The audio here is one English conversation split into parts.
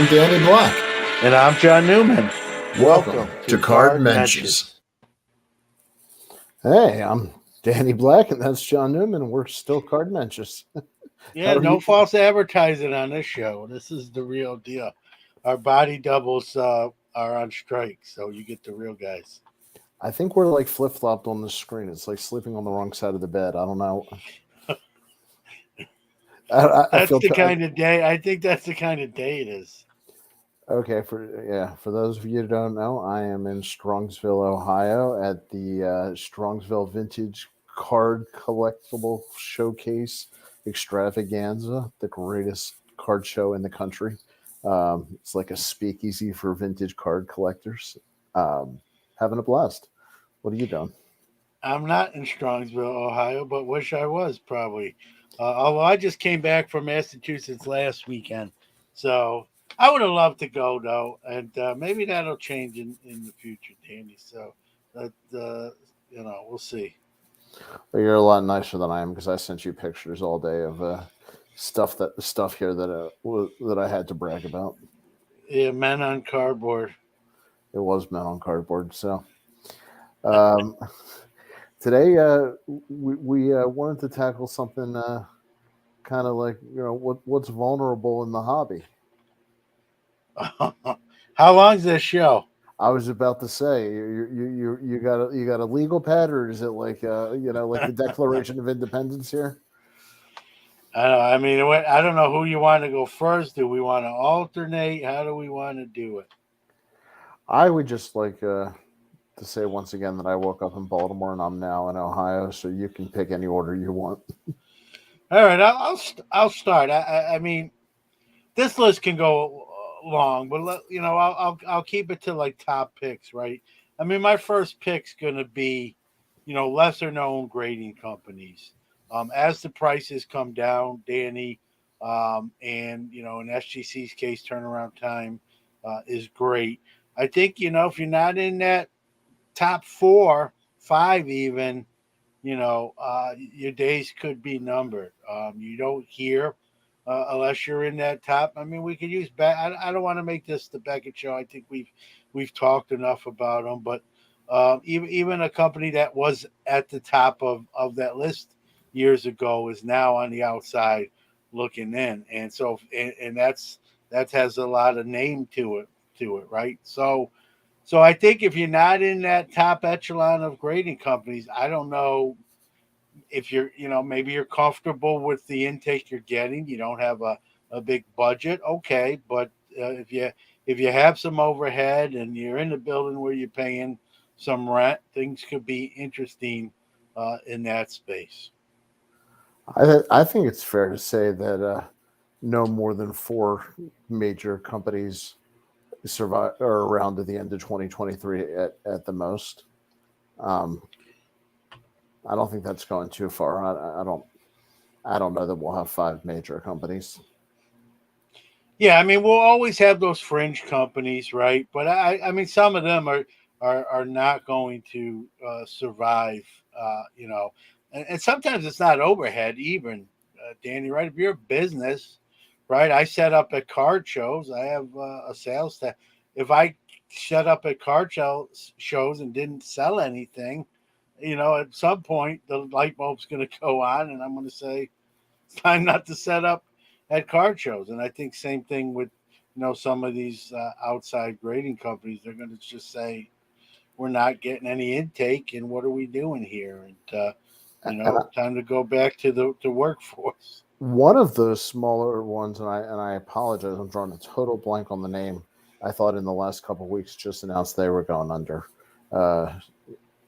I'm Danny Black. And I'm John Newman. Welcome to Card Mentions. Hey, I'm Danny Black, and that's John Newman, and we're still Card Mentions. Yeah, no false advertising on this show. This is the real deal. Our body doubles are on strike, so you get the real guys. I think we're like flip-flopped on the screen. It's like sleeping on the wrong side of the bed. I don't know. That's the kind of day. I think that's the kind of day it is. Okay, for those of you who don't know, I am in Strongsville, Ohio, at the Strongsville Vintage Card Collectible Showcase Extravaganza, the greatest card show in the country. It's like a speakeasy for vintage card collectors. Having a blast. What are you doing? I'm not in Strongsville, Ohio, but wish I was probably. Although I just came back from Massachusetts last weekend, so I would have loved to go though, and maybe that'll change in the future, Danny. So, we'll see. Well, you're a lot nicer than I am because I sent you pictures all day of stuff here that I had to brag about. Yeah, men on cardboard. It was men on cardboard. So today we wanted to tackle something kind of like what's vulnerable in the hobby. How long's this show? I was about to say you got a legal pad, or is it like like the Declaration of Independence here? I mean, I don't know who you want to go first. Do we want to alternate? How do we want to do it? I would just like to say once again that I woke up in Baltimore and I'm now in Ohio, so you can pick any order you want. All right, I'll start. I mean, this list can go long, but I'll keep it to like top picks, right? I mean, my first pick's gonna be, lesser known grading companies. As the prices come down, Danny, and in SGC's case, turnaround time is great. I think if you're not in that top 4, 5, even, your days could be numbered. You don't hear unless you're in that top. I mean, we could use I don't want to make this the Beckett show. I think we've talked enough about them, but even a company that was at the top of that list years ago is now on the outside looking in, and so and that has a lot of name to it, right? So I think if you're not in that top echelon of grading companies, I don't know if you're, maybe you're comfortable with the intake you're getting. You don't have a big budget, okay, but if you have some overhead and you're in the building where you're paying some rent, things could be interesting in that space. I think it's fair to say that no more than 4 major companies survive or around to the end of 2023 at the most. I don't think that's going too far. I don't know that we'll have 5 major companies. Yeah, I mean, we'll always have those fringe companies, right? But I mean, some of them are not going to survive, and sometimes it's not overhead even, Danny, right? If you're a business, right? I set up at card shows. I have a sales staff. If I set up at card shows and didn't sell anything, at some point the light bulb's going to go on, and I'm going to say it's time not to set up at card shows. And I think same thing with some of these outside grading companies. They're going to just say we're not getting any intake, and what are we doing here? And time to go back to the workforce. One of those smaller ones, and I apologize, I'm drawing a total blank on the name. I thought in the last couple of weeks just announced they were going under.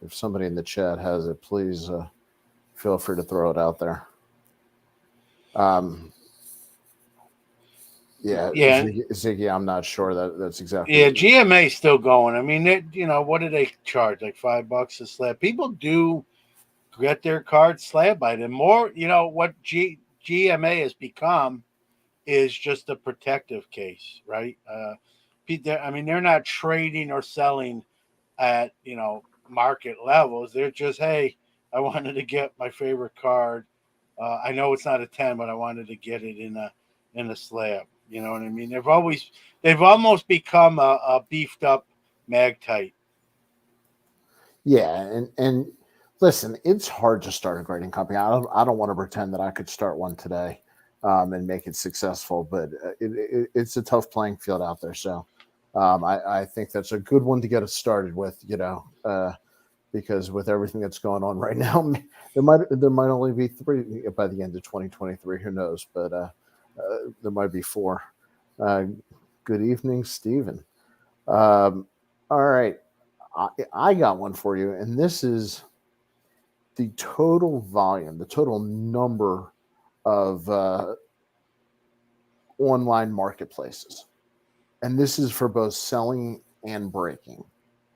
If somebody in the chat has it, please feel free to throw it out there. Ziggy, I'm not sure that's exactly. Yeah, GMA's still going. I mean, what do they charge? Like $5 a slab. People do get their cards slab by them. More, what GMA has become is just a protective case, right? I mean, they're not trading or selling at market levels. They're just, hey, I wanted to get my favorite card. I know it's not a 10, but I wanted to get it in a slab. You know what I mean? They've almost become a beefed up Magtite. Yeah, and listen, it's hard to start a grading company. I don't want to pretend that I could start one today and make it successful, but it's a tough playing field out there. So I think that's a good one to get us started with. Because with everything that's going on right now, there might only be 3 by the end of 2023. Who knows? But there might be 4. Good evening, Stephen. All right, I got one for you, and this is the total volume, the total number of online marketplaces, and this is for both selling and breaking.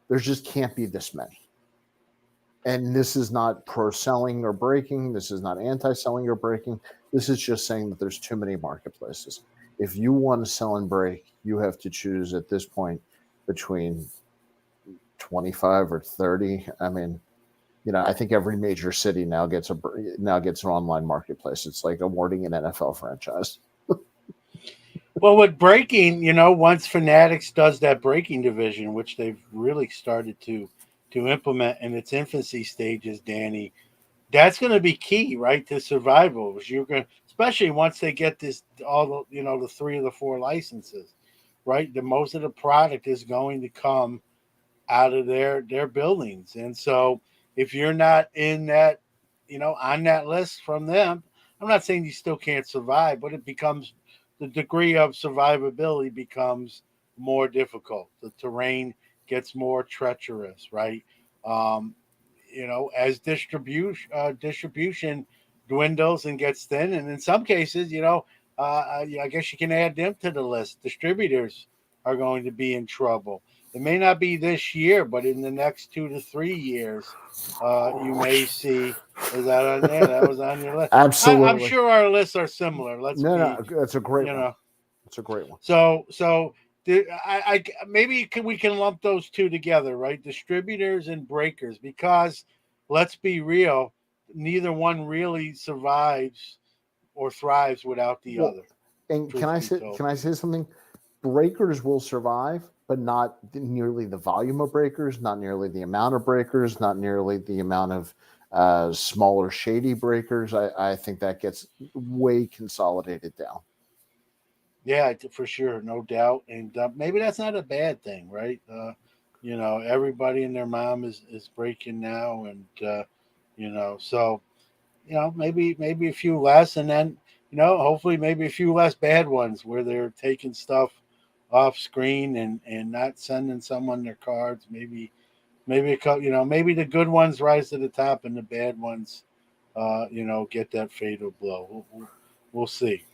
There just can't be this many. And this is not pro selling or breaking. This is not anti selling or breaking. This is just saying that there's too many marketplaces. If you want to sell and break, you have to choose at this point between 25 or 30. I mean, I think every major city now gets an online marketplace. It's like awarding an NFL franchise. Well, with breaking, once Fanatics does that breaking division, which they've really started to implement in its infancy stages, Danny, that's going to be key, right, to survival. You're going, especially once they get all the 3 of the 4 licenses, right? The most of the product is going to come out of their buildings, and so if you're not in that, on that list from them, I'm not saying you still can't survive, but it becomes, the degree of survivability becomes more difficult. The terrain gets more treacherous, right? Um, as distribution dwindles and gets thin, and in some cases, I guess you can add them to the list. Distributors are going to be in trouble. It may not be this year, but in the next 2 to 3 years, you may see. Was that on there? That was on your list. Absolutely. I'm sure our lists are similar. No, that's a great one. know. It's a great one. So maybe we can lump those 2 together, right? Distributors and breakers, because let's be real, neither one really survives or thrives without the other. And can I say something? Breakers will survive, but not nearly the volume of breakers, not nearly the amount of breakers, not nearly the amount of smaller shady breakers. I think that gets way consolidated down. Yeah, for sure, no doubt, and maybe that's not a bad thing, right? Everybody and their mom is breaking now, and so maybe a few less, and then hopefully maybe a few less bad ones where they're taking stuff off screen and not sending someone their cards. Maybe a couple, maybe the good ones rise to the top and the bad ones, get that fatal blow. We'll see.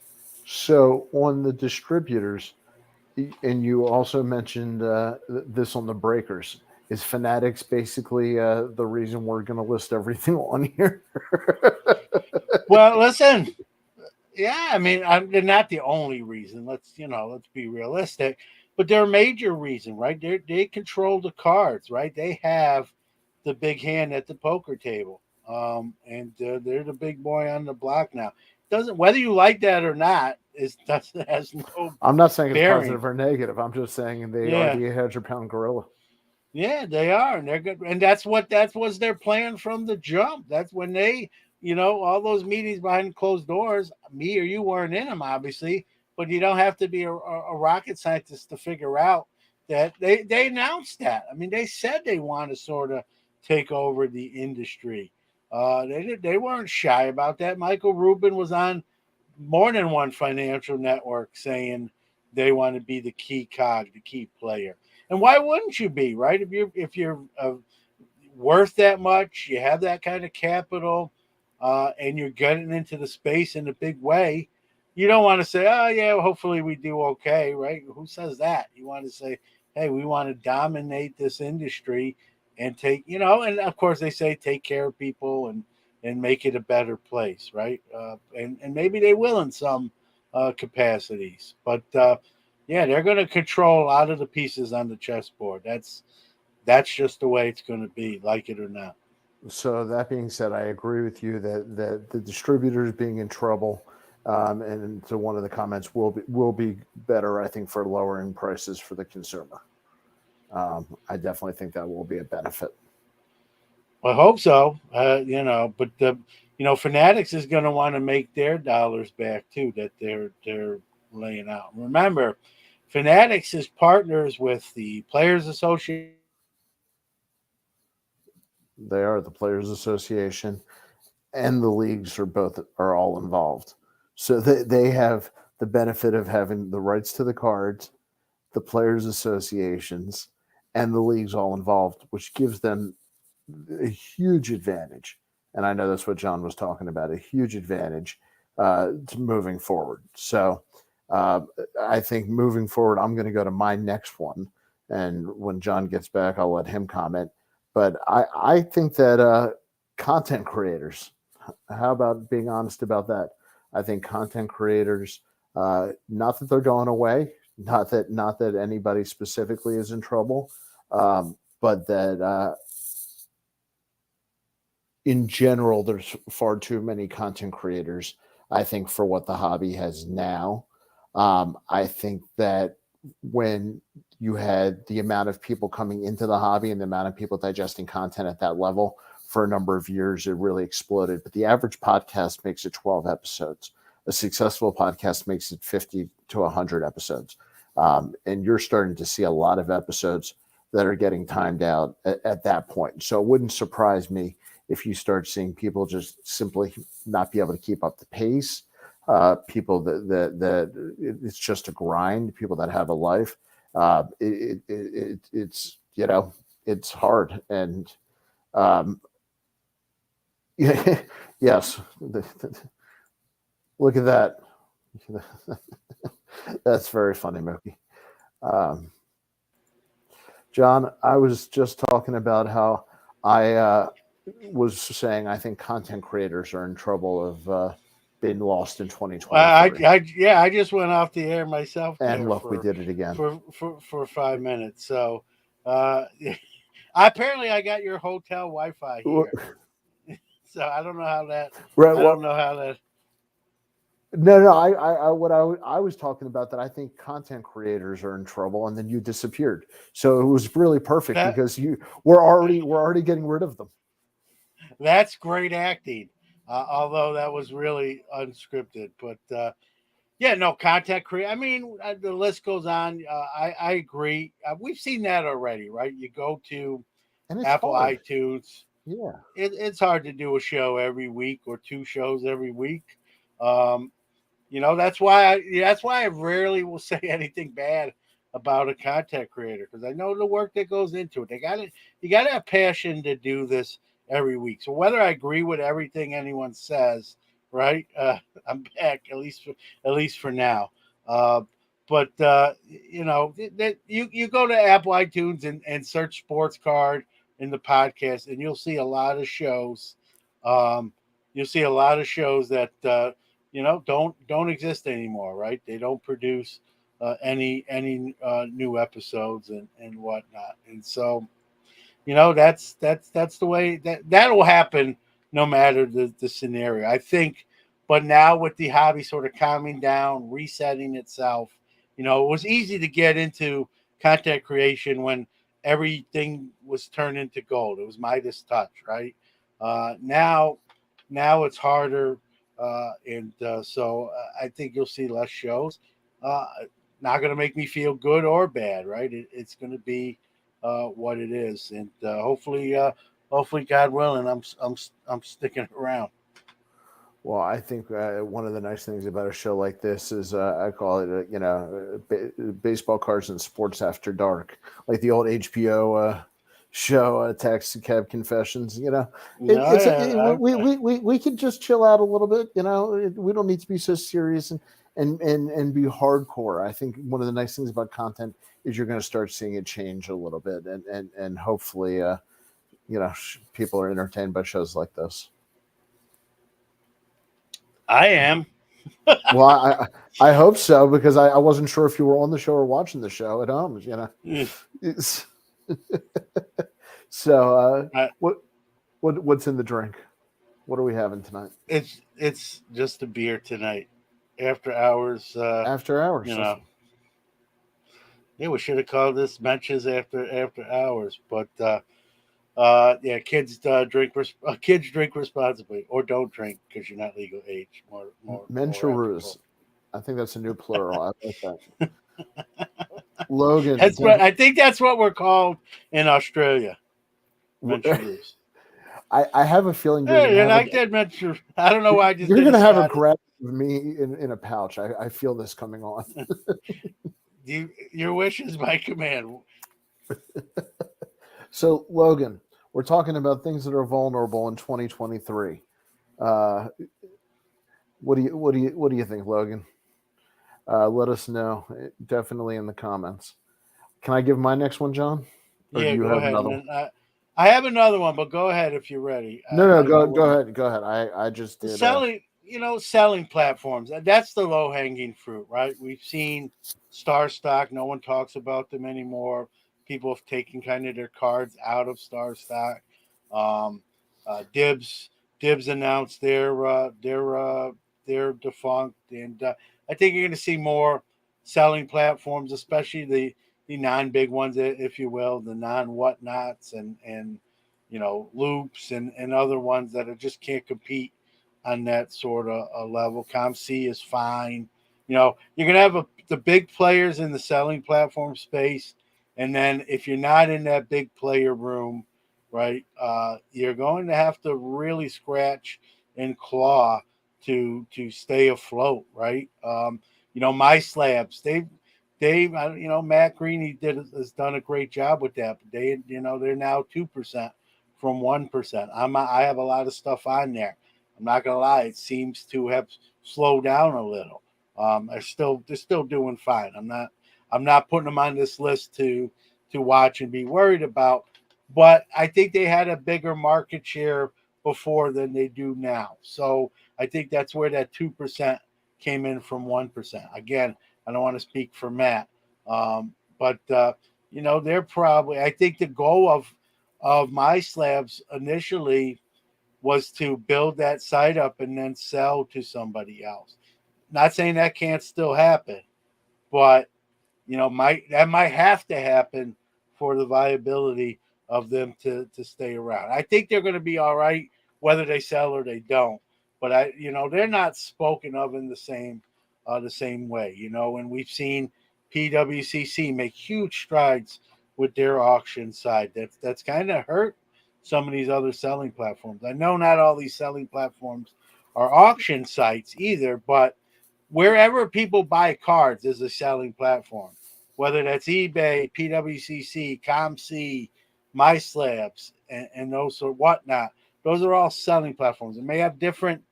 So on the distributors, and you also mentioned this on the breakers, is Fanatics basically the reason we're going to list everything on here? Well, listen, yeah, I mean, they're not the only reason. Let's be realistic, but they're a major reason, right? They control the cards, right? They have the big hand at the poker table, and they're the big boy on the block now. Doesn't, whether you like that or not, has no. I'm not saying bearing. It's positive or negative. I'm just saying they are the 800-pound gorilla. Yeah, they are, and they're good, and that was their plan from the jump. That's when they, all those meetings behind closed doors. Me or you weren't in them, obviously, but you don't have to be a rocket scientist to figure out that they announced that. I mean, they said they want to sort of take over the industry. They weren't shy about that. Michael Rubin was on more than one financial network saying they want to be the key cog, the key player. And why wouldn't you be, right? If you're worth that much, you have that kind of capital, and you're getting into the space in a big way, you don't want to say, oh yeah, well, hopefully we do okay, right? Who says that? You want to say, hey, we want to dominate this industry and take, and of course they say take care of people and make it a better place, right? And maybe they will in some capacities, but yeah, they're going to control a lot of the pieces on the chessboard. That's just the way it's going to be, like it or not. So that being said, I agree with you that the distributors being in trouble, And so one of the comments will be better, I think, for lowering prices for the consumer. I definitely think that will be a benefit. I hope so. But Fanatics is going to want to make their dollars back too that they're laying out. Remember, Fanatics is partners with the Players Association. They are the Players Association, and the leagues are all involved. So they have the benefit of having the rights to the cards, the Players Associations, and the leagues all involved, which gives them a huge advantage. And I know that's what John was talking about, a huge advantage to moving forward. So I think moving forward, I'm going to go to my next one. And when John gets back, I'll let him comment. But I think that content creators, how about being honest about that? I think content creators, not that they're going away, not that anybody specifically is in trouble, but that in general, there's far too many content creators, I think, for what the hobby has now. I think that when you had the amount of people coming into the hobby and the amount of people digesting content at that level for a number of years, it really exploded. But the average podcast makes it 12 episodes. A successful podcast makes it 50 to 100 episodes. And you're starting to see a lot of episodes that are getting timed out at that point. So it wouldn't surprise me if you start seeing people just simply not be able to keep up the pace, people that it's just a grind, people that have a life. It's it's hard, and yes, look at that. That's very funny, Mookie. John, I was just talking about how I was saying I think content creators are in trouble of being lost in 2023. I just went off the air myself. And look, we did it again for 5 minutes. So, apparently, I got your hotel Wi-Fi here. So I don't know how that. Right, I don't know how that. No. I was talking about that. I think content creators are in trouble, and then you disappeared. So it was really perfect because we're already getting rid of them. That's great acting, although that was really unscripted. But content create. I mean, the list goes on. I agree. We've seen that already, right? You go to Apple hard. iTunes. Yeah, it's hard to do a show every week or 2 shows every week. That's why I rarely will say anything bad about a content creator, because I know the work that goes into it. You got to have passion to do this every week. So whether I agree with everything anyone says, right? I'm back at least for now. But you go to Apple iTunes and search Sports Card in the podcast, and you'll see a lot of shows. You'll see a lot of shows that don't exist anymore, right? They don't produce any new episodes and whatnot, and so that's the way that will happen no matter the scenario, I think. But now with the hobby sort of calming down, resetting itself, it was easy to get into content creation when everything was turned into gold. It was Midas touch, right? Now it's harder, and so I think you'll see less shows. Not going to make me feel good or bad, right? It's going to be what it is, and hopefully, God willing, I'm sticking around. Well, I think one of the nice things about a show like this is I call it, baseball cards and sports after dark, like the old HBO show, Taxi Cab Confessions. We can just chill out a little bit. We don't need to be so serious and be hardcore. I think one of the nice things about content is you're going to start seeing it change a little bit, and hopefully, people are entertained by shows like this. I am. Well, I hope so, because I wasn't sure if you were on the show or watching the show at home. So what's in the drink? What are we having tonight? It's just a beer tonight. after hours. After hours. You know, yeah, we should have called this Menches after hours. But yeah, kids kids drink responsibly, or don't drink because you're not legal age. More Mencheroos. ethical. I think that's a new plural. I like that. Logan. That's what I think. That's what we're called in Australia. Mencheroos. I have a feeling Hey, and I did mention. I don't know why I just. you're going to have a grab of me in a pouch. I feel this coming on. Your wish is my command. So Logan, we're talking about things that are vulnerable in 2023. What do you think, Logan? Let us know definitely in the comments. Can I give my next one, John? Or yeah, go ahead. I have another one, but go ahead if you're ready. No, go ahead. Go ahead. I just did selling platforms. That's the low hanging fruit, right? We've seen Star Stock. No one talks about them anymore. People have taken kind of their cards out of Star Stock. Dibs announced they're defunct, and I think you're going to see more selling platforms, especially the non-big ones, if you will, the non-whatnots and loops and other ones that are just can't compete on that sort of a level. ComC is fine. You're going to have the big players in the selling platform space, and then if you're not in that big player room, right, you're going to have to really scratch and claw to stay afloat, right? My slabs, Matt Greene has done a great job with that. But they're now 2% from 1%. I have a lot of stuff on there. I'm not gonna lie, it seems to have slowed down a little. They're still doing fine. I'm not putting them on this list to watch and be worried about. But I think they had a bigger market share before than they do now. So I think that's where that 2% came in from 1%. Again, I don't want to speak for Matt, but they're probably. I think the goal of My Slabs initially was to build that site up and then sell to somebody else. Not saying that can't still happen, but that might have to happen for the viability of them to stay around. I think they're going to be all right whether they sell or they don't, but they're not spoken of in the same way, and we've seen PWCC make huge strides with their auction side. That's kind of hurt some of these other selling platforms. I know not all these selling platforms are auction sites either, but wherever people buy cards is a selling platform, whether that's eBay, PWCC, ComC, MySlabs, and those or whatnot. Those are all selling platforms. It may have different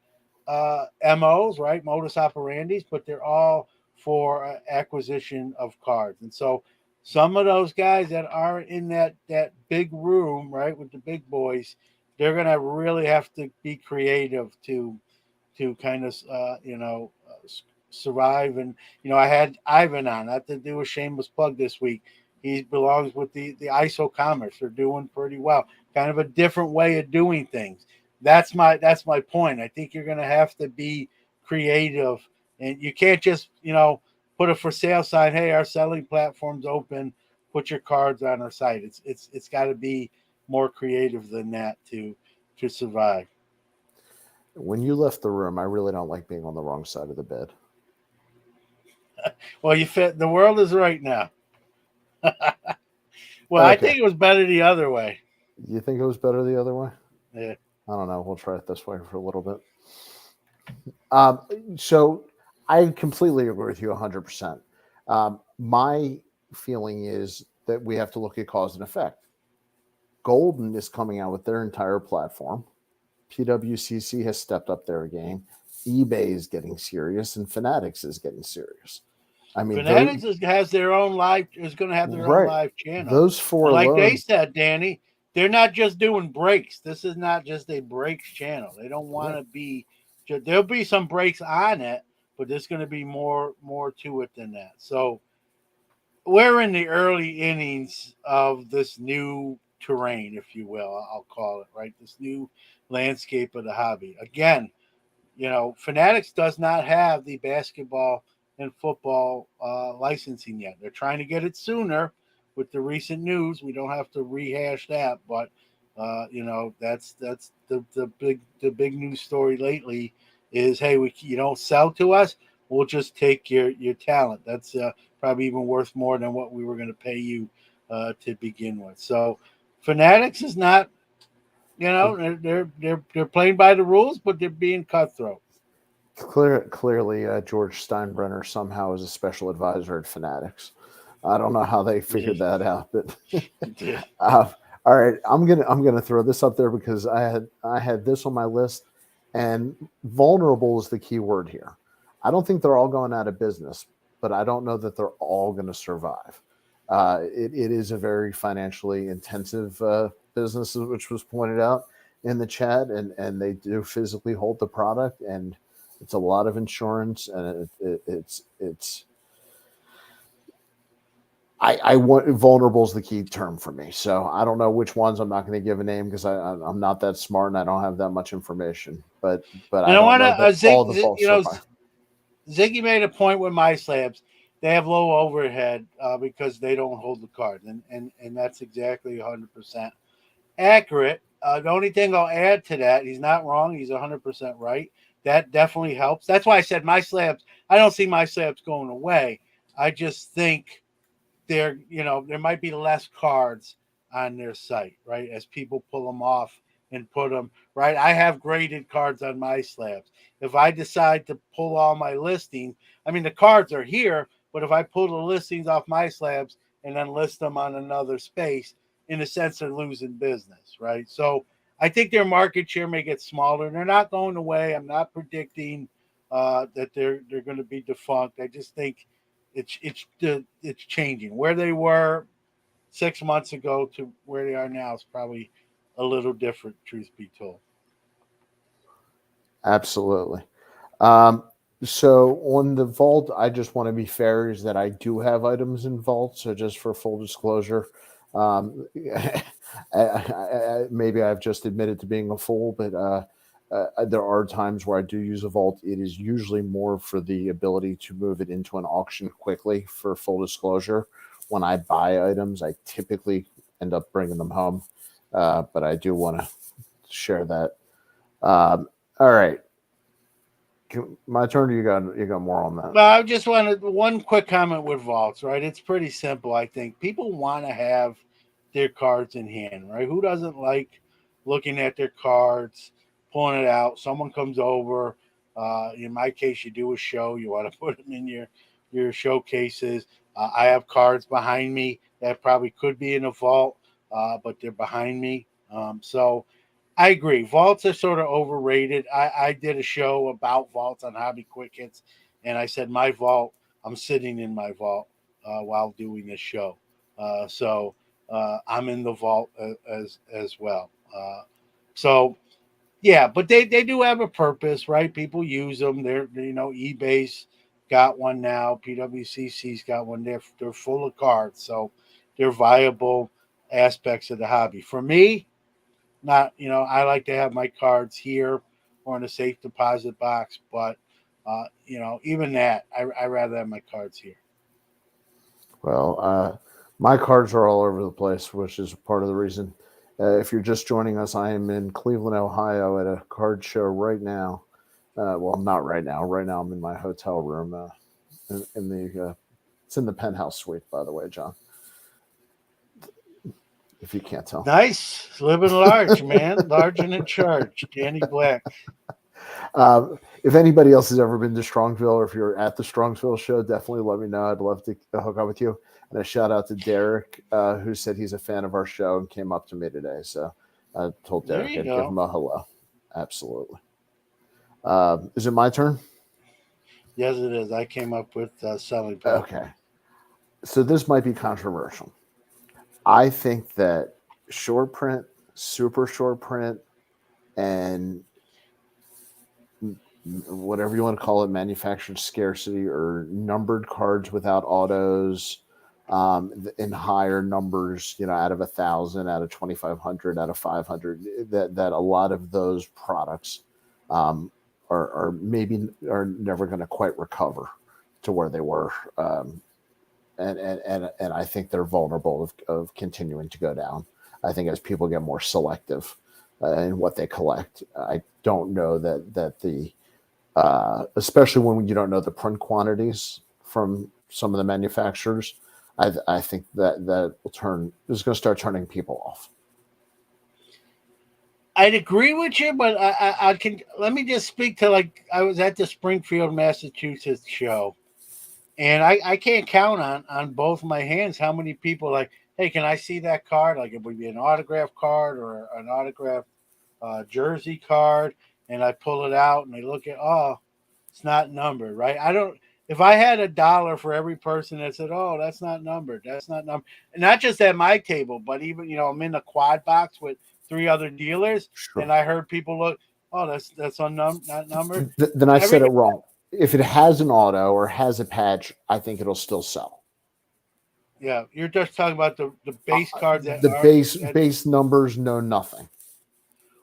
MOs, right? Modus operandis, but they're all for acquisition of cards. And so some of those guys that are in that big room, right, with the big boys, they're going to really have to be creative to kind of survive. And I had Ivan on. I have to do a shameless plug this week. He belongs with the ISO Commerce. They're doing pretty well. Kind of a different way of doing things. That's my point. I think you're going to have to be creative, and you can't just put a for sale sign. Hey, our selling platform's open. Put your cards on our site. It's got to be more creative than that to survive. When you left the room, I really don't like being on the wrong side of the bed. Well, you fit. The world is right now. Well, okay. I think it was better the other way. You think it was better the other way? Yeah. I don't know. We'll try it this way for a little bit. So I completely agree with you 100%. My feeling is that we have to look at cause and effect. Golden is coming out with their entire platform. PWCC has stepped up their game. eBay is getting serious, and Fanatics is getting serious. I mean, Fanatics has their own live. Is going to have their own live channel. Those four, like they said, Danny, they're not just doing breaks. This is not just a breaks channel. They don't want to be. There'll be some breaks on it, but there's going to be more to it than that. So we're in the early innings of this new terrain, if you will. I'll call it right. This new landscape of the hobby. Again, Fanatics does not have the basketball and football licensing yet. They're trying to get it sooner with the recent news. We don't have to rehash that, but that's the big news story lately is, hey, you don't sell to us, we'll just take your talent. That's probably even worth more than what we were going to pay you to begin with. So Fanatics is not, they're playing by the rules, but they're being cutthroat. Clearly, George Steinbrenner somehow is a special advisor at Fanatics. I don't know how they figured that out, but Yeah. all right, I'm gonna throw this up there because I had this on my list, and vulnerable is the key word here. I don't think they're all going out of business, but I don't know that they're all going to survive. It is a very financially intensive business, which was pointed out in the chat, and they do physically hold the product, and it's a lot of insurance, and it's. I want vulnerable is the key term for me. So I don't know which ones. I'm not going to give a name because I'm not that smart and I don't have that much information. But I don't know that all the false Ziggy made a point with my slabs. They have low overhead because they don't hold the card, and that's exactly 100% accurate. The only thing I'll add to that, he's not wrong. He's 100% right. That definitely helps. That's why I said my slabs. I don't see my slabs going away. I just think there might be less cards on their site, right? As people pull them off and put them right. I have graded cards on my slabs. If I decide to pull all my listings, I mean the cards are here, but if I pull the listings off my slabs and then list them on another space, in a sense they're losing business, right? So I think their market share may get smaller. They're not going away. I'm not predicting that they're going to be defunct. I just think it's changing. Where they were 6 months ago to where they are now is probably a little different, truth be told. Absolutely. So on the vault, I just want to be fair is that I do have items in vault. So just for full disclosure, maybe I've just admitted to being a fool, but there are times where I do use a vault. It is usually more for the ability to move it into an auction quickly. For full disclosure, when I buy items, I typically end up bringing them home, but I do want to share that. All right, my turn. You got more on that? Well, I just wanted one quick comment with vaults. Right, it's pretty simple. I think people want to have their cards in hand. Right, who doesn't like looking at their cards, pulling it out? Someone comes over. In my case, you do a show. You want to put them in your showcases. I have cards behind me that probably could be in a vault, but they're behind me. So I agree. Vaults are sort of overrated. I did a show about vaults on Hobby Quick Hits, and I said my vault, I'm sitting in my vault while doing this show. So I'm in the vault as well. So yeah, but they do have a purpose, right? People use them. eBay's got one now. PWCC's got one. They're full of cards, so they're viable aspects of the hobby. For me, not I like to have my cards here or in a safe deposit box, but even that, I rather have my cards here. Well, my cards are all over the place, which is part of the reason. If you're just joining us, I am in Cleveland, Ohio at a card show right now. Well, not right now. Right now I'm in my hotel room in the it's in the penthouse suite, by the way, John. If you can't tell. Nice. Living large, man. Large and in charge. Danny Black. If anybody else has ever been to Strongsville, or if you're at the Strongsville show, definitely let me know. I'd love to hook up with you. And a shout out to Derek, who said he's a fan of our show and came up to me today. So I told Derek I'd give him a hello. Absolutely. Is it my turn? Yes, it is. I came up with selling power. Okay. So this might be controversial. I think that short print, super short print, and whatever you want to call it, manufactured scarcity or numbered cards without autos, in higher numbers, out of 1,000, out of 2,500, out of 500, that a lot of those products are maybe are never going to quite recover to where they were, and I think they're vulnerable of continuing to go down. I think as people get more selective in what they collect, I don't know that the especially when you don't know the print quantities from some of the manufacturers. I think that is going to start turning people off. I'd agree with you, but I can let me just speak to, like, I was at the Springfield, Massachusetts show, and I can't count on both my hands how many people like, hey, can I see that card? Like, it would be an autograph card or an autograph jersey card, and I pull it out and they look at, oh, it's not numbered, right? I don't. If I had $1 for every person that said, "Oh, that's not numbered," that's not numbered, and not just at my table, but even, I'm in the quad box with 3 other dealers, Sure. and I heard people look, "Oh, that's not numbered." Then I said it Every wrong. If it has an auto or has a patch, I think it'll still sell. Yeah, you're just talking about the base cards that The are. base numbers know nothing.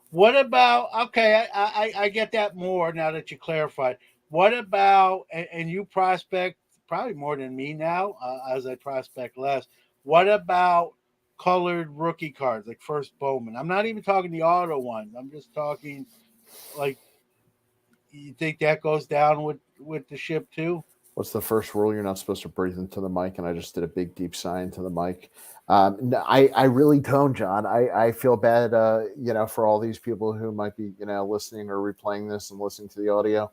What about, okay? I get that more now that you clarified. What about, and you prospect probably more than me now, as I prospect less. What about colored rookie cards like First Bowman? I'm not even talking the auto ones. I'm just talking, like, you think that goes down with the ship too? What's the first rule? You're not supposed to breathe into the mic, and I just did a big deep sigh into the mic. No, I really don't, John. I feel bad, for all these people who might be, listening or replaying this and listening to the audio.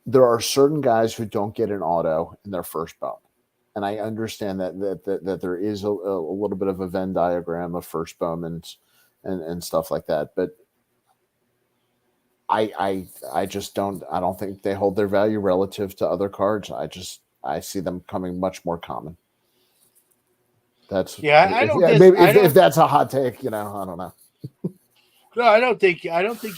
There are certain guys who don't get an auto in their first bone, and I understand that there is a little bit of a Venn diagram of first Bowmans and stuff like that, but I just I don't think they hold their value relative to other cards. I see them coming much more common. That's Yeah, I don't. maybe I don't. if that's a hot take, I don't know. No, I don't think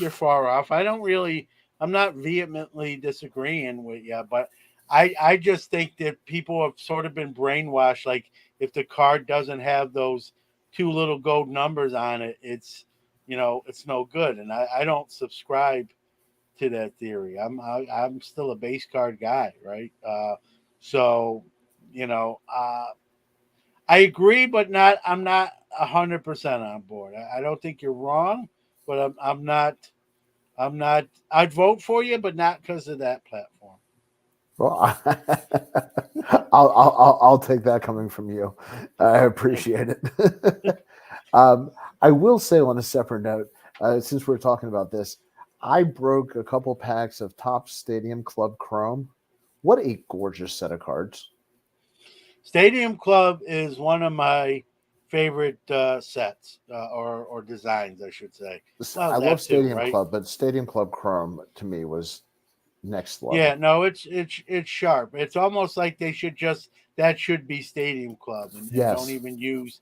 you're far off. I don't really. I'm not vehemently disagreeing with you, but I just think that people have sort of been brainwashed. Like, if the card doesn't have those 2 little gold numbers on it, it's no good. And I don't subscribe to that theory. I'm still a base card guy, right? So, I agree, but not. I'm not 100% on board. I don't think you're wrong, but I'm not. I'm not. I'd vote for you, but not because of that platform. Well, I'll take that coming from you. I appreciate it. I will say on a separate note, since we're talking about this, I broke a couple packs of Top Stadium Club Chrome. What a gorgeous set of cards! Stadium Club is one of my favorite sets or designs, I should say. Well, I love that too, Stadium right? Club, but Stadium Club Chrome to me was next Yeah, level. no, it's sharp. It's almost like they should just that should be Stadium Club, and Yes. don't even use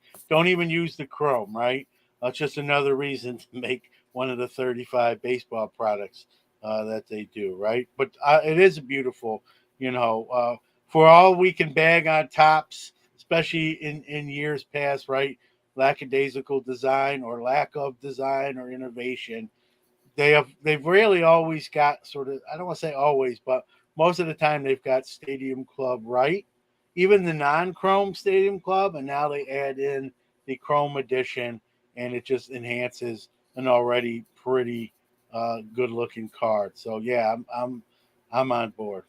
the chrome, right? That's just another reason to make one of the 35 baseball products that they do, right? But it is beautiful, you know. For all we can bag on tops, especially in years past, right? Lackadaisical design or lack of design or innovation, they've really always got sort of, I don't want to say always, but most of the time they've got Stadium Club right. Even the non-chrome Stadium Club, and now they add in the chrome edition, and it just enhances an already pretty good-looking card. So yeah, I'm on board.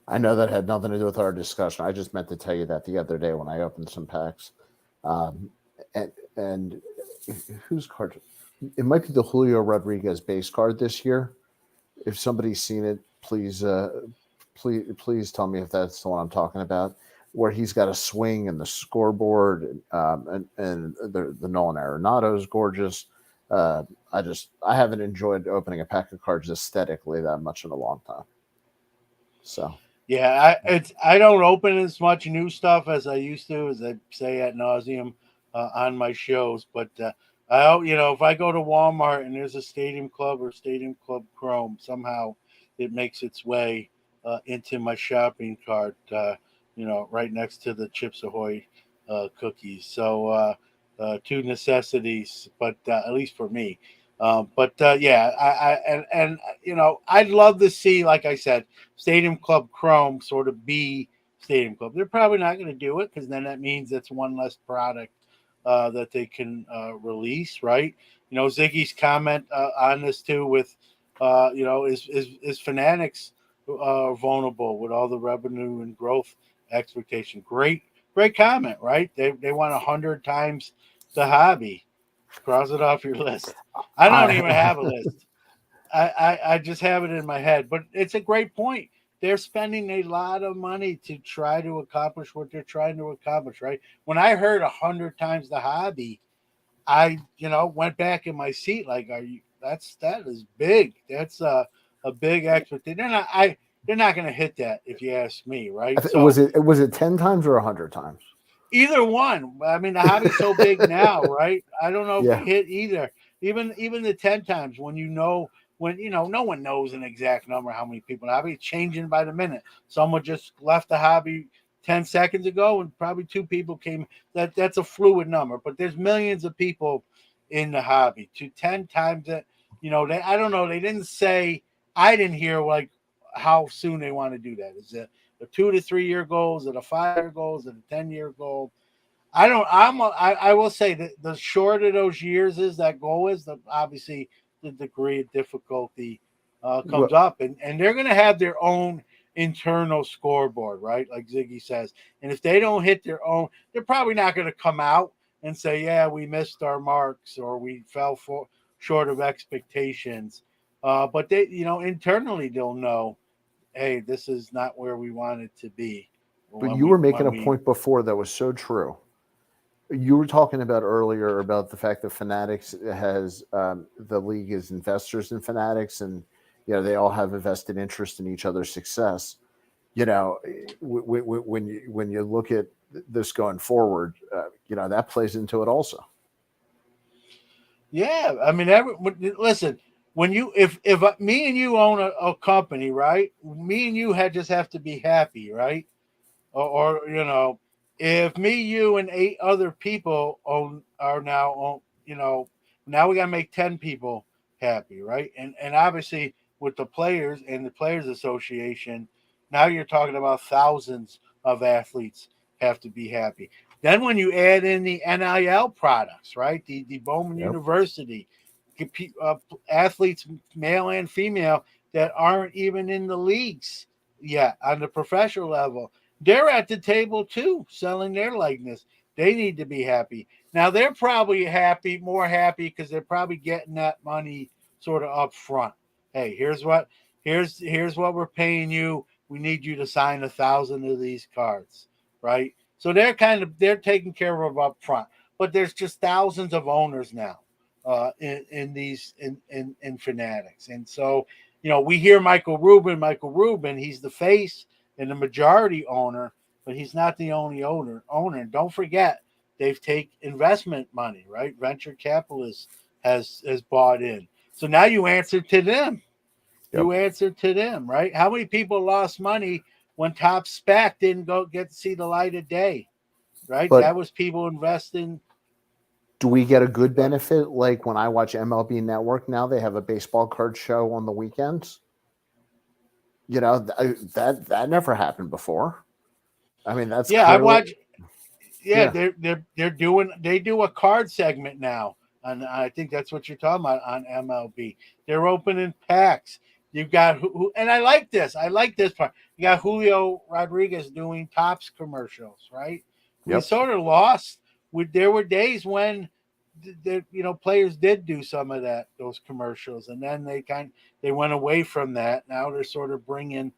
I know that had nothing to do with our discussion. I just meant to tell you that the other day when I opened some packs. Um, and whose card? It might be the Julio Rodriguez base card this year. If somebody's seen it, please tell me if that's the one I'm talking about. Where he's got a swing and the scoreboard, and the Nolan Arenado is gorgeous. I haven't enjoyed opening a pack of cards aesthetically that much in a long time. So Yeah, I don't open as much new stuff as I used to, as I say ad nauseum on my shows. But if I go to Walmart and there's a Stadium Club or Stadium Club Chrome, somehow it makes its way into my shopping cart. Right next to the Chips Ahoy cookies. So two necessities, but at least for me. Yeah, and I'd love to see, like I said, Stadium Club Chrome sort of be Stadium Club. They're probably not going to do it because then that means it's one less product that they can release, right? Ziggy's comment on this too with, is Fanatics vulnerable with all the revenue and growth expectation? Great comment, right? They want 100 times the hobby. Cross it off your list. I don't even have a I list. I just have it in my head. But it's a great point. They're spending a lot of money to try to accomplish what they're trying to accomplish, right? When I heard 100 times the hobby, I went back in my seat like, are you? That is big. That's a big expectation. They're not going to hit that if you ask me, right? So was it 10 times or 100 times? either one. I mean, the hobby's so big now, right? I don't know if Yeah. we hit either. Even the 10 times when no one knows an exact number how many people in the hobby. It's changing by the minute. Someone just left the hobby 10 seconds ago, and probably 2 people came. That's a fluid number, but there's millions of people in the hobby. To 10 times that, I don't know. They didn't say. I didn't hear like how soon they want to do that. Is it a 2 to 3 year goal? Is it a 5 year goal? Is it a 10 year goal? I don't. I will say that the shorter those years is that goal is, the obviously the degree of difficulty comes Well, up, and they're going to have their own internal scoreboard, right? Like Ziggy says, and if they don't hit their own, they're probably not going to come out and say, "Yeah, we missed our marks or we fell short of expectations." But they, internally they'll know, hey, this is not where we want it to be. but When you we were making when a we point before that was so true. You were talking about earlier about the fact that Fanatics has the league is investors in Fanatics, and they all have a vested interest in each other's success. When you look at this going forward, that plays into it also. Yeah, I mean, listen. When if me and you own a company, right? Me and you just have to be happy, right? Or if me, you, and 8 other people are now on, now we gotta make 10 people happy, right? And obviously with the players and the Players Association, now you're talking about thousands of athletes have to be happy. Then when you add in the NIL products, right? The Bowman Yep. University, athletes, male and female, that aren't even in the leagues yet on the professional level, they're at the table too, selling their likeness. They need to be happy. Now they're probably more happy because they're probably getting that money sort of up front. Hey, here's what we're paying you. We need you to sign 1,000 of these cards, right? So they're taken care of up front. But there's just thousands of owners now in Fanatics, and so we hear Michael Rubin. He's the face and the majority owner, but he's not the only owner. And don't forget, they've taken investment money, right? Venture capitalists has bought in. So now you answer to them. Yep. You answer to them, right? How many people lost money when Top Spec didn't go get to see the light of day, right? But That was people investing. do we get a good benefit? Like when I watch MLB Network now, they have a baseball card show on the weekends. That never happened before. I mean, that's Yeah, I clearly, watch. Yeah, yeah. they do a card segment now, and I think that's what you're talking about on MLB. They're opening packs. You've got and I like this. I like this part. You got Julio Rodriguez doing Topps commercials, right? We Yep. sort of lost. There were days when players did do some of those commercials, and then they went away from that. Now they're sort of bringing.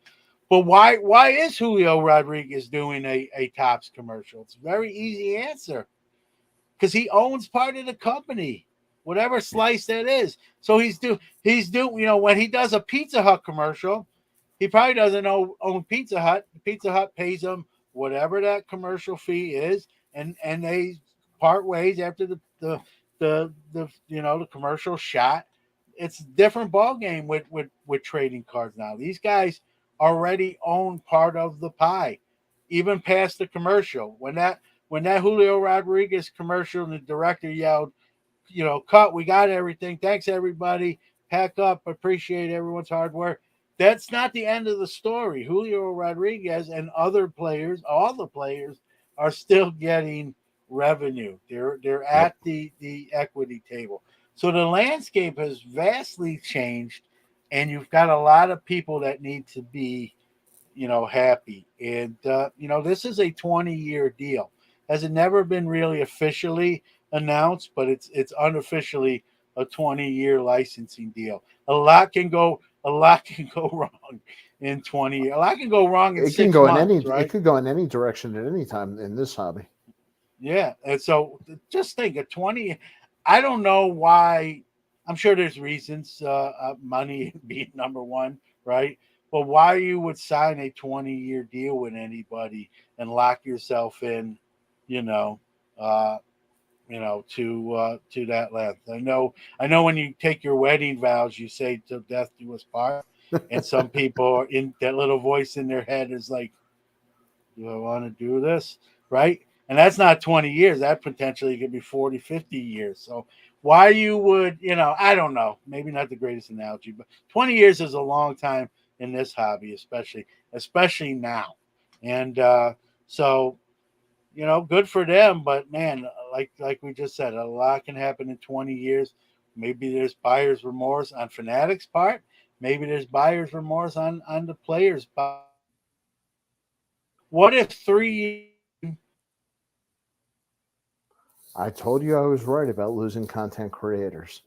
But why is Julio Rodriguez doing a Topps commercial? It's a very easy answer. Because he owns part of the company, whatever slice that is. So he's when he does a Pizza Hut commercial, he probably doesn't own Pizza Hut. Pizza Hut pays him whatever that commercial fee is, and they part ways after the commercial shot. It's a different ball game with trading cards now. These guys already own part of the pie, even past the commercial. When that Julio Rodriguez commercial and the director yelled, cut. We got everything. Thanks, everybody. Pack up. Appreciate everyone's hard work. That's not the end of the story. Julio Rodriguez and other players, all the players, are still getting revenue. They're at the equity table. So the landscape has vastly changed, and you've got a lot of people that need to be, happy. And this is a 20-year deal. Has it never been really officially announced, but it's unofficially a 20-year licensing deal. A lot can go wrong in 20 years. A lot can go wrong in It 6 can go months, in any. right? It could go in any direction at any time in this hobby. Yeah. And so just think of 20. I don't know why. I'm sure there's reasons, money being number one, right? But why you would sign a 20-year deal with anybody and lock yourself in, you know, uh, to that length. I know when you take your wedding vows, you say till death do us part. And some people in that little voice in their head is like, do I want to do this? Right. And that's not 20 years. That potentially could be 40, 50 years. So why you would, I don't know, maybe not the greatest analogy, but 20 years is a long time in this hobby, especially now. And so good for them. But man, like we just said, a lot can happen in 20 years. Maybe there's buyer's remorse on Fanatics' part. Maybe there's buyer's remorse on the players' part. What if 3 I told you I was right about losing content creators.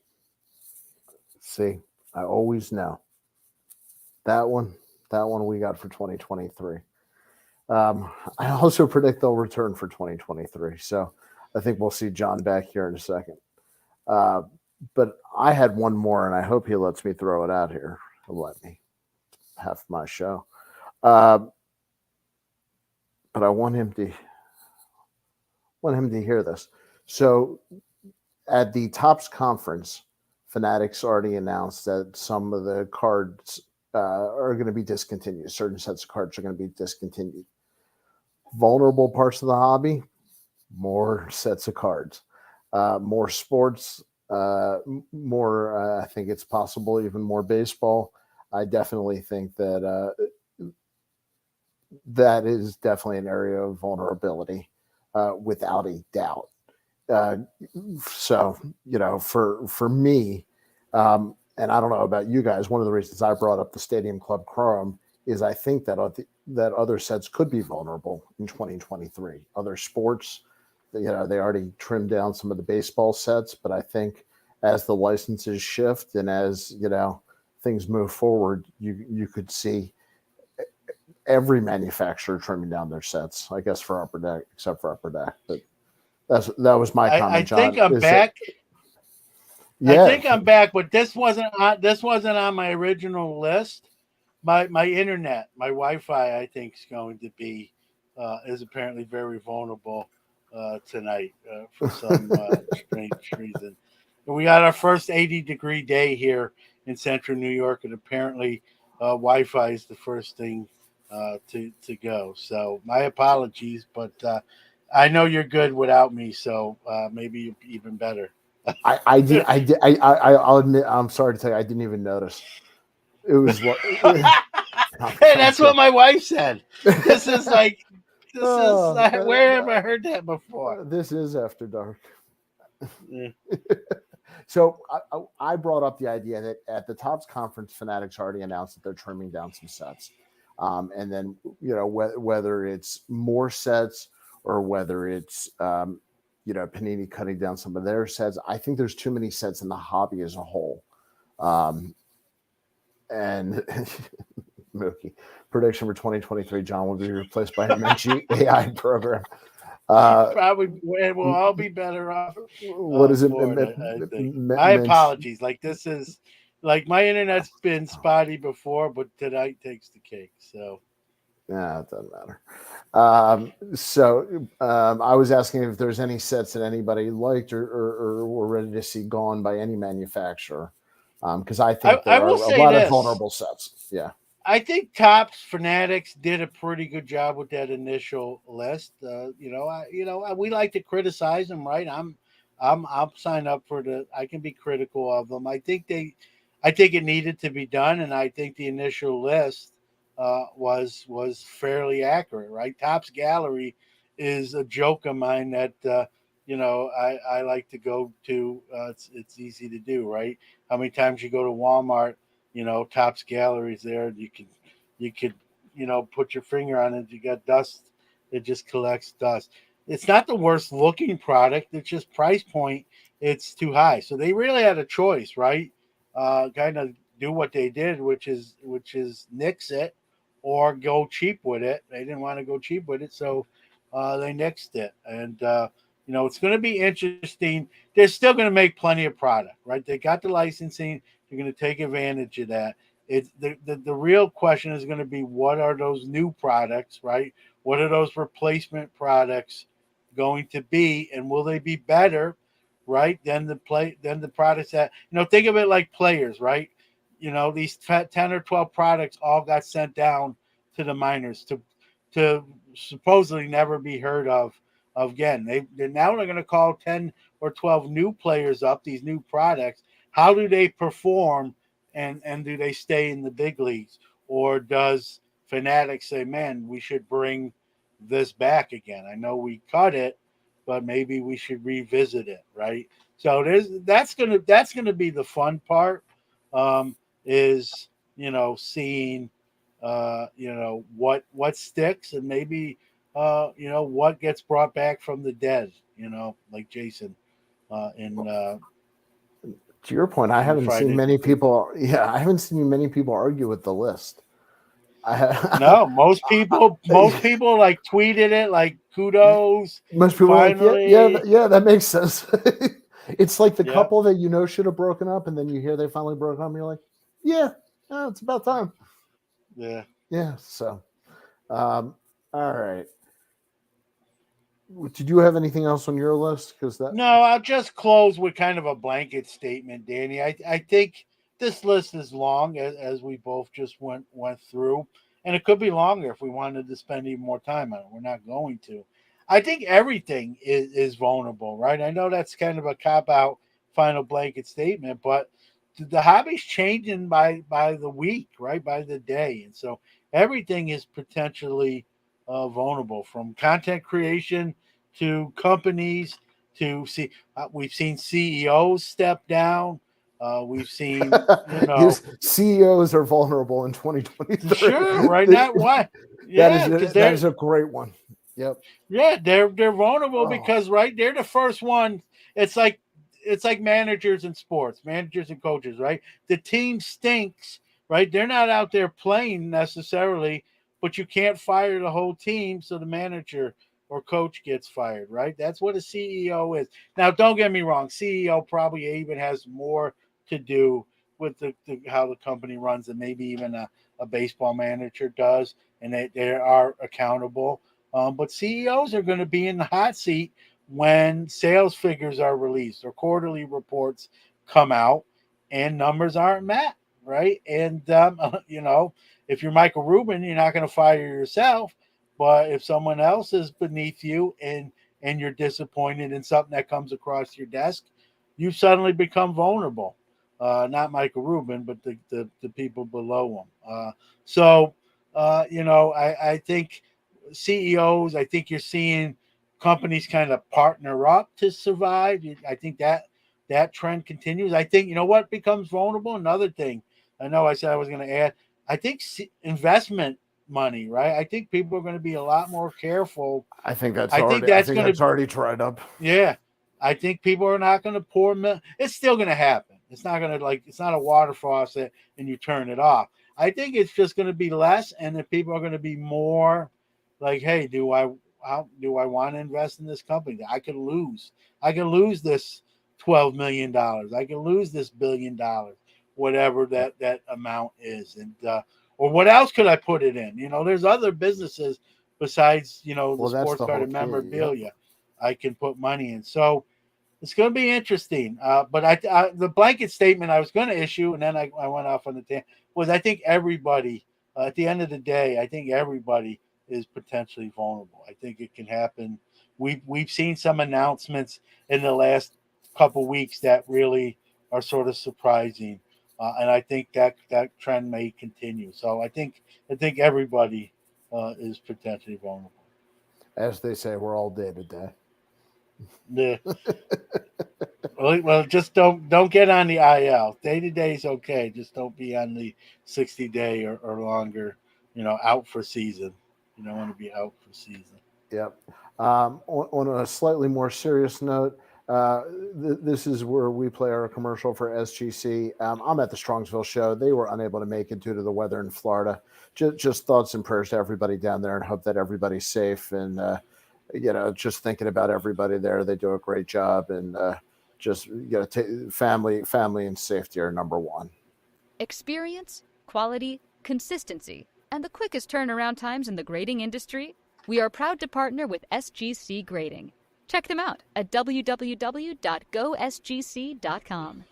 See, I always know. That one we got for 2023. I also predict they'll return for 2023. So I think we'll see John back here in a second. But I had one more, and I hope he lets me throw it out here. He'll let me have my show. But I want him to hear this. So at the Topps conference, Fanatics already announced that some of the cards are going to be discontinued. Certain sets of cards are going to be discontinued. Vulnerable parts of the hobby, more sets of cards, more sports, more. I think it's possible even more baseball. I definitely think that that is definitely an area of vulnerability, without a doubt. So for me, and I don't know about you guys, one of the reasons I brought up the Stadium Club Chrome is I think that other sets could be vulnerable in 2023. Other sports, they already trimmed down some of the baseball sets, but I think as the licenses shift and as things move forward, you could see every manufacturer trimming down their sets. I guess for Upper Deck, except for Upper Deck, but that was my comment. I think I'm back. I think I'm back, but this wasn't on my original list. My internet, my Wi-Fi, I think is going to be is apparently very vulnerable tonight for some strange reason. We got our first 80-degree day here in central New York, and apparently Wi-Fi is the first thing to go. So my apologies, but I know you're good without me, so maybe even better. I'll admit, I'm sorry to tell you, I didn't even notice. It was hey, that's what my wife said. This is like, where have I heard that before? This is After Dark. Yeah. So I brought up the idea that at the Topps conference, Fanatics already announced that they're trimming down some sets. And then, whether it's more sets or whether it's, Panini cutting down some of their sets, I think there's too many sets in the hobby as a whole. And Mookie, prediction for 2023, John will be replaced by a Menchie AI program. Probably we'll all be better off. What is it? My apologies. Like this is like my internet's been spotty before, but tonight takes the cake. So yeah, it doesn't matter. I was asking if there's any sets that anybody liked or were ready to see gone by any manufacturer. Because I think there are a lot of vulnerable sets. Yeah. I think Topps Fanatics did a pretty good job with that initial list. We like to criticize them, right? I'm signed up for the. I can be critical of them. I think it needed to be done, and I think the initial list was fairly accurate. Right, Topps Gallery is a joke of mine that I like to go to. It's easy to do. Right, how many times you go to Walmart? Topps Gallery's there. You could put your finger on it. You got dust. It just collects dust. It's not the worst looking product. It's just price point. It's too high. So they really had a choice, right? Kind of do what they did, which is nix it or go cheap with it. They didn't want to go cheap with it, so they nixed it. And it's going to be interesting. They're still going to make plenty of product, right? They got the licensing. They're going to take advantage of that. It's the real question is going to be, what are those new products, right? What are those replacement products going to be, and will they be better, right, than the products that think of it like players, right? These 10 or 12 products all got sent down to the minors to supposedly never be heard of again. They're going to call 10 or 12 new players up, these new products. How do they perform, and do they stay in the big leagues, or does Fanatics say, man, we should bring this back again? I know we cut it, but maybe we should revisit it, right? So that's gonna be the fun part, is seeing what sticks, and maybe what gets brought back from the dead, like Jason in To your point, I haven't seen Friday. many people. Yeah, I haven't seen many people argue with the list. No, most people like tweeted it like kudos. Most people are like, Finally, yeah, that makes sense. It's like the yeah, couple that should have broken up, and then you hear they finally broke up, and you're like, yeah, it's about time. yeah. Yeah. So, all right. Did you have anything else on your list? Because that. No, I'll just close with kind of a blanket statement, Danny. I think this list is long, as we both just went through, and it could be longer if we wanted to spend even more time on it. We're not going to. I think everything is vulnerable, right? I know that's kind of a cop out final blanket statement, but the hobby's changing by the week, right? By the day, and so everything is potentially vulnerable, from content creation to companies to see. We've seen CEOs step down. We've seen, Yes, CEOs are vulnerable in 2023. sure, right now, why? Yeah, because that is a great one. Yep. Yeah, they're vulnerable Oh. because, right, they're the first one. It's like managers in sports, managers and coaches, right? The team stinks, right? They're not out there playing necessarily, but you can't fire the whole team, so the manager or coach gets fired, right? That's what a CEO is. Now, don't get me wrong, CEO probably even has more to do with how the company runs than maybe even a baseball manager does, and they are accountable. But CEOs are going to be in the hot seat when sales figures are released or quarterly reports come out and numbers aren't met, right? And if you're Michael Rubin, you're not going to fire yourself. But if someone else is beneath you, and you're disappointed in something that comes across your desk, you suddenly become vulnerable. Not Michael Rubin, but the people below him. I think CEOs, I think you're seeing companies kind of partner up to survive. I think that trend continues. I think, what becomes vulnerable? Another thing, I know I said I was going to add, I think investment money, right? I think people are going to be a lot more careful. I think that's already dried up. Yeah. I think people are not going to pour it's still going to happen. It's not going to, it's not a water faucet and you turn it off. I think it's just going to be less, and that people are going to be more like, hey, do I want to invest in this company? I could lose this $12 million. I can lose this $1 billion, whatever that amount is. And or what else could I put it in? There's other businesses besides, the sports card and memorabilia. Yep. I can put money in. So it's going to be interesting. But the blanket statement I was going to issue, and then I went off on the tangent, was I think everybody, at the end of the day, I think everybody is potentially vulnerable. I think it can happen. We've seen some announcements in the last couple weeks that really are sort of surprising, and I think that trend may continue. So I think everybody is potentially vulnerable. As they say, we're all day to day. The, well, just don't get on the IL. Day to day is okay. Just don't be on the 60-day or longer. Out for season. You don't want to be out for season. Yep. On a slightly more serious note, this is where we play our commercial for SGC. I'm at the Strongsville show. They were unable to make it due to the weather in Florida. Just thoughts and prayers to everybody down there, and hope that everybody's safe. And just thinking about everybody there. They do a great job, and family and safety are number one. Experience, quality, consistency, and the quickest turnaround times in the grading industry. We are proud to partner with SGC Grading. Check them out at www.gosgc.com.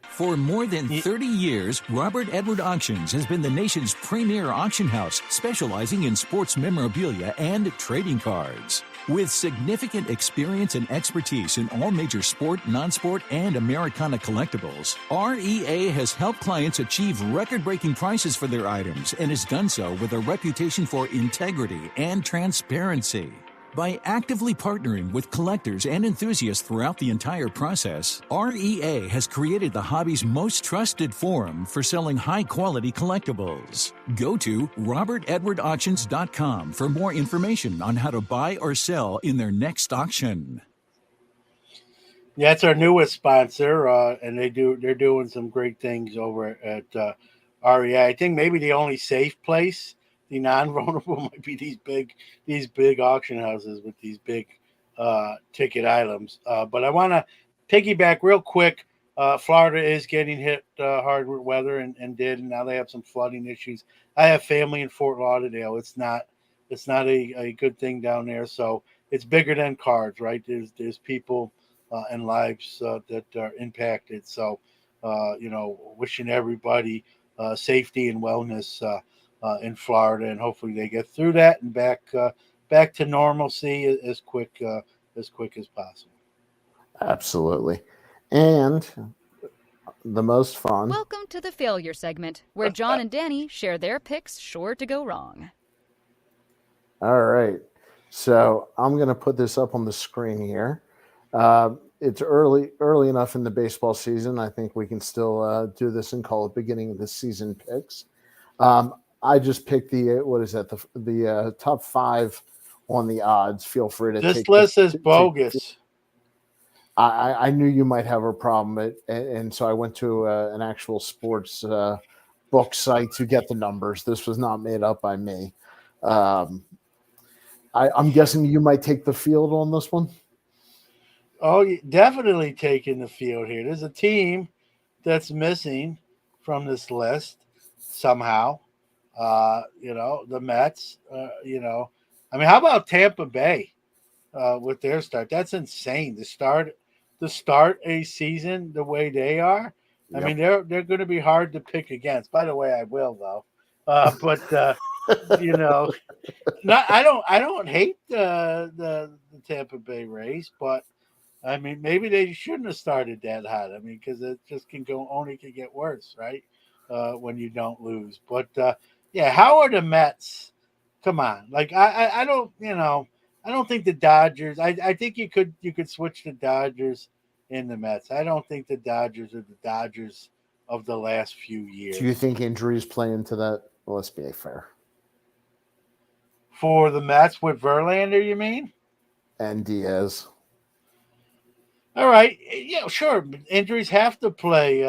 For more than 30 years, Robert Edward Auctions has been the nation's premier auction house, specializing in sports memorabilia and trading cards. With significant experience and expertise in all major sport, non-sport, and Americana collectibles, REA has helped clients achieve record-breaking prices for their items and has done so with a reputation for integrity and transparency. By actively partnering with collectors and enthusiasts throughout the entire process, REA has created the hobby's most trusted forum for selling high-quality collectibles. Go to robertedwardauctions.com for more information on how to buy or sell in their next auction. Yeah, it's our newest sponsor, and they're doing some great things over at REA. I think maybe the only safe place, the non-vulnerable, might be these big auction houses with these big ticket items. But I want to piggyback real quick. Florida is getting hit hard with weather and now they have some flooding issues. I have family in Fort Lauderdale. It's not a good thing down there. So it's bigger than cards, right? There's people and lives that are impacted. So wishing everybody safety and wellness in Florida, and hopefully they get through that and back to normalcy as quick as possible. Absolutely. And the most fun. Welcome to the failure segment, where John and Danny share their picks sure to go wrong. All right. So I'm going to put this up on the screen here. It's early enough in the baseball season. I think we can still do this and call it beginning of the season picks. I just picked the top 5 on the odds. Feel free to. This list is bogus. I knew you might have a problem, and so I went to an actual sports book site to get the numbers. This was not made up by me. I'm guessing you might take the field on this one. Oh, definitely taking the field here. There's a team that's missing from this list somehow. The Mets. I mean, how about Tampa Bay with their start? That's insane. To start a season the way they are. Yep. I mean, they're going to be hard to pick against. By the way, I will though. But I don't hate the Tampa Bay Rays, but I mean, maybe they shouldn't have started that hot. I mean, because it just can get worse, right? When you don't lose. But yeah, how are the Mets? Come on, like I don't think the Dodgers. I think you could switch the Dodgers in the Mets. I don't think the Dodgers are the Dodgers of the last few years. Do you think injuries play into that? Well, let's be fair. For the Mets with Verlander, you mean? And Diaz. All right. Yeah, sure. Injuries have to play.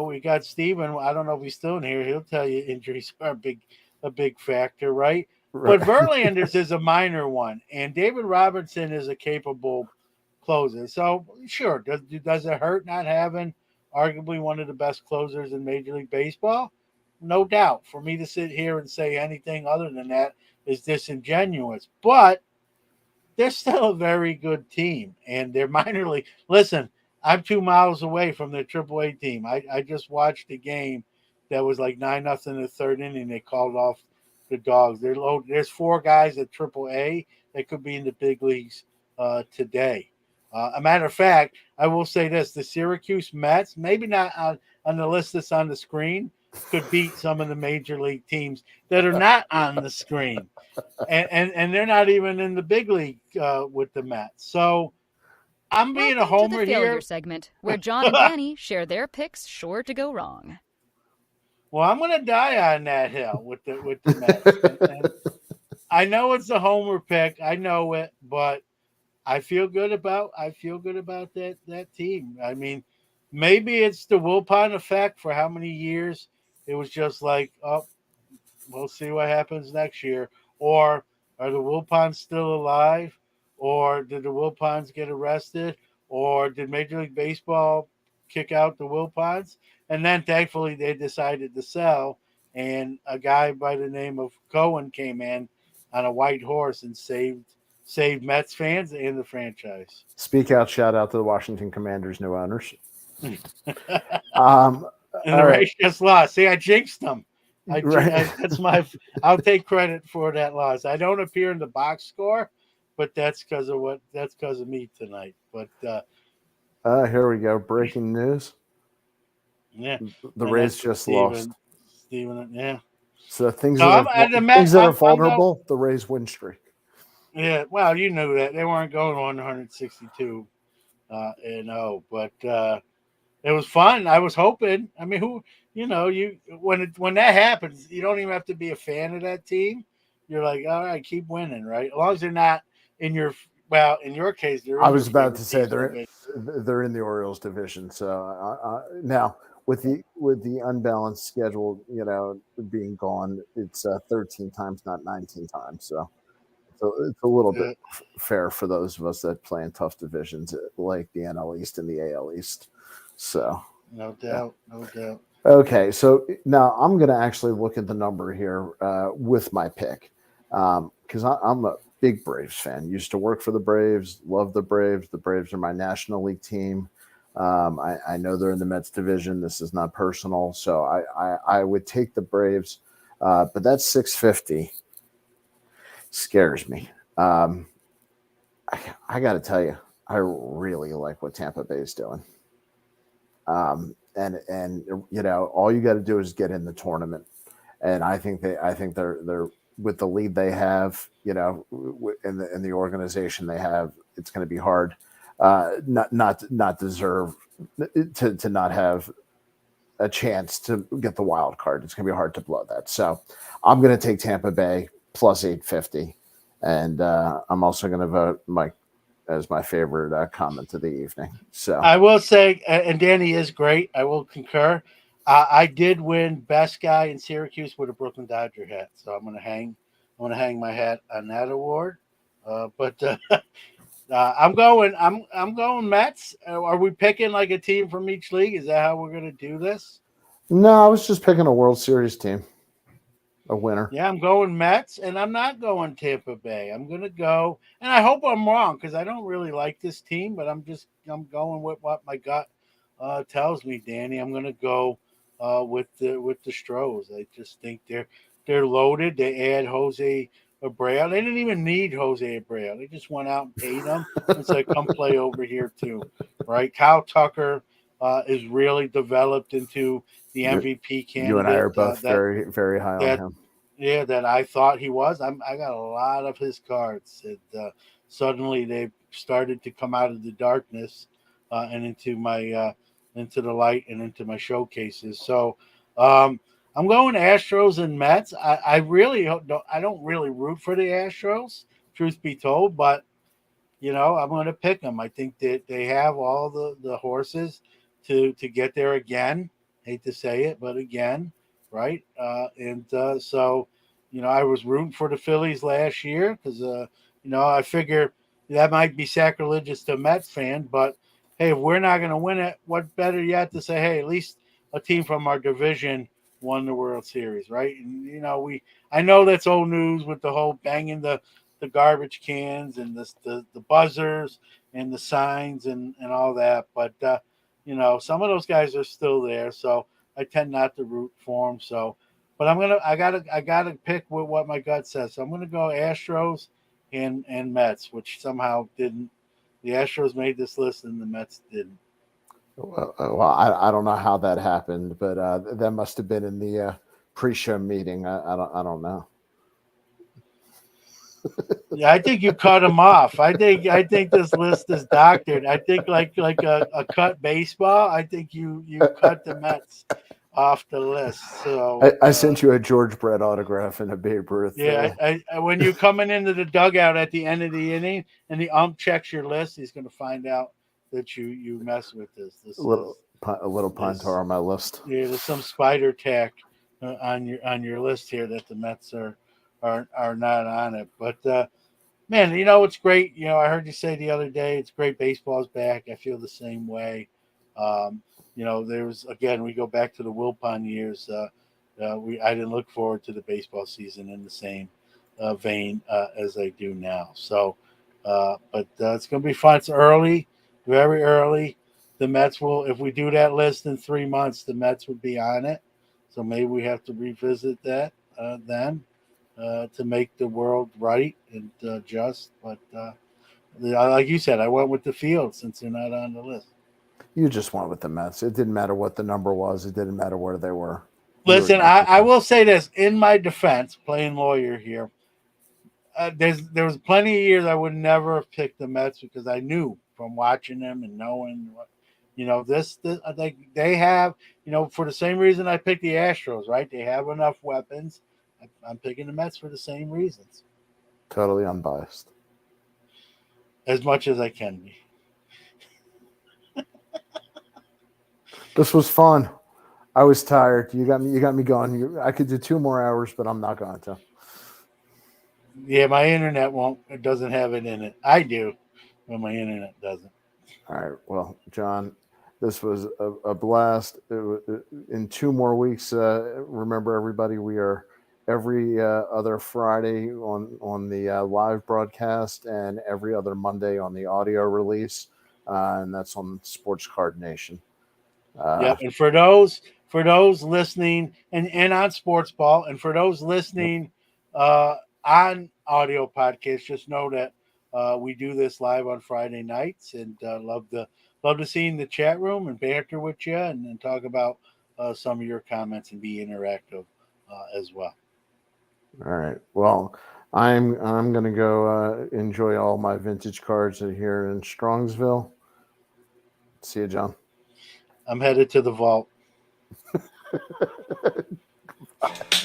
We got Steven. I don't know if he's still in here. He'll tell you injuries are a big factor, right? But Verlander's is a minor one, and David Robertson is a capable closer. So, sure, does it hurt not having arguably one of the best closers in Major League Baseball? No doubt. For me to sit here and say anything other than that is disingenuous. But they're still a very good team, and they're minor league. Listen, I'm 2 miles away from their AAA team. I just watched a game that was like 9-0 in the third inning. They called off the Dogs. There's 4 guys at AAA that could be in the big leagues today. A matter of fact, I will say this: the Syracuse Mets, maybe not on the list that's on the screen, could beat some of the major league teams that are not on the screen, and they're not even in the big league with the Mets. So I'm being a Welcome to the homer failure here. segment, where John and Danny share their picks sure to go wrong. Well, I'm going to die on that hill with the Mets, and I know it's a homer pick. I know it, but I feel good about that team. I mean, maybe it's the Wilpon effect for how many years it was just like, oh, we'll see what happens next year, or are the Wilpons still alive, or did the Wilpons get arrested, or did Major League Baseball kick out the Wilpons? And then thankfully they decided to sell, and a guy by the name of Cohen came in on a white horse and saved Mets fans and the franchise. Speak out, shout out to the Washington Commanders' new owners. And All the right. Rays just lost. See, I jinxed them. Right. I'll take credit for that loss. I don't appear in the box score, but that's because of me tonight. But Here we go. Breaking news. yeah, The and Rays that's just Steven, lost. Steven, yeah. So things So that are I'm vulnerable, the Rays win streak. Yeah, well, you knew that they weren't going on 162 and 0, but it was fun. I was hoping. I mean, when that happens, you don't even have to be a fan of that team. You're like, all right, keep winning, right? As long as they're not in your in your case, they're. I In was your about to say division. they're in the Orioles division. So now with the unbalanced schedule, being gone, it's 13 times, not 19 times. So it's a little bit fair for those of us that play in tough divisions like the NL East and the AL East. So No doubt. okay, so now I'm going to actually look at the number here with my pick because I'm a big Braves fan. Used to work for the Braves, love the Braves. The Braves are my National League team. I know they're in the Mets division. This is not personal, so I would take the Braves, but that's 650 scares me. I got to tell you, I really like what Tampa Bay is doing. And all you got to do is get in the tournament, and I think they're with the lead they have, in the organization they have, it's going to be hard not deserve to not have a chance to get the wild card. It's going to be hard to blow that. So I'm going to take Tampa Bay plus 850, and I'm also going to vote Mike as my favorite comment of the evening. So I will say, and Danny is great. I will concur. I did win best guy in Syracuse with a Brooklyn Dodger hat, so I'm gonna hang my hat on that award. I'm going Mets. Are we picking like a team from each league? Is that how we're gonna do this? no, I was just picking a World Series team, a winner. Yeah, I'm going Mets, and I'm not going Tampa Bay. I'm going to go, and I hope I'm wrong because I don't really like this team, but I'm going with what my gut tells me, Danny. I'm going to go with the Stros. I just think they're loaded. They add Jose Abreu. They didn't even need Jose Abreu. They just went out and paid him and said, "Come play over here too." Right? Kyle Tucker is really developed into the MVP candidate. You and I are both very, very high on him. Yeah, that I thought he was. I got a lot of his cards. Suddenly they started to come out of the darkness and into the light and into my showcases. So I'm going Astros and Mets. I don't really root for the Astros, truth be told, but I'm going to pick them. I think that they have all the horses to get there again. Hate to say it, but again, right? So, I was rooting for the Phillies last year because, I figure that might be sacrilegious to a Mets fan, but hey, if we're not going to win it, what better yet to say, hey, at least a team from our division won the World Series, right? And, I know that's old news with the whole banging the garbage cans and the buzzers and the signs and all that. But, some of those guys are still there. So I tend not to root for them. So, but I gotta pick with what my gut says. So I'm going to go Astros and Mets, which somehow didn't The Astros made this list and the Mets didn't. Well, I don't know how that happened, but that must have been in the pre-show meeting. I don't know. Yeah, I think you cut them off. I think this list is doctored. I think like a cut baseball. I think you cut the Mets off the list. So I sent you a George Brett autograph and a Babe Ruth. Yeah, I when you're coming into the dugout at the end of the inning and the ump checks your list, he's going to find out that you mess with this. a little Pintar on my list. Yeah, there's some spider tack on your list here that the Mets are not on it. But man, it's great. I heard you say the other day it's great. Baseball's back. I feel the same way. There's again we go back to the Wilpon years. I didn't look forward to the baseball season in the same vein as I do now. So, but it's going to be fun. It's early, very early. The Mets will, if we do that list in 3 months, the Mets would be on it. So maybe we have to revisit that then to make the world right and just. But like you said, I went with the field since they're not on the list. You just went with the Mets. It didn't matter what the number was. It didn't matter where they were. Listen, I will say this in my defense, playing lawyer here. There was plenty of years I would never have picked the Mets because I knew from watching them and knowing what, this I think they have, for the same reason I picked the Astros, right? They have enough weapons. I'm picking the Mets for the same reasons. Totally unbiased. As much as I can be. This was fun. I was tired. You got me going. I could do 2 more hours, but I'm not going to. Yeah, my internet it doesn't have it in it. I do, but my internet doesn't. All right. Well, John, this was a blast. In 2 more weeks, remember everybody, we are every other Friday on the live broadcast and every other Monday on the audio release, and that's on Sports Card Nation. Yep. And for those listening and on Sports Ball, and for those listening on audio podcasts, just know that we do this live on Friday nights, and love to see in the chat room and banter with you and talk about some of your comments and be interactive as well. All right. Well, I'm going to go enjoy all my vintage cards here in Strongsville. See you, John. I'm headed to the vault. Bye.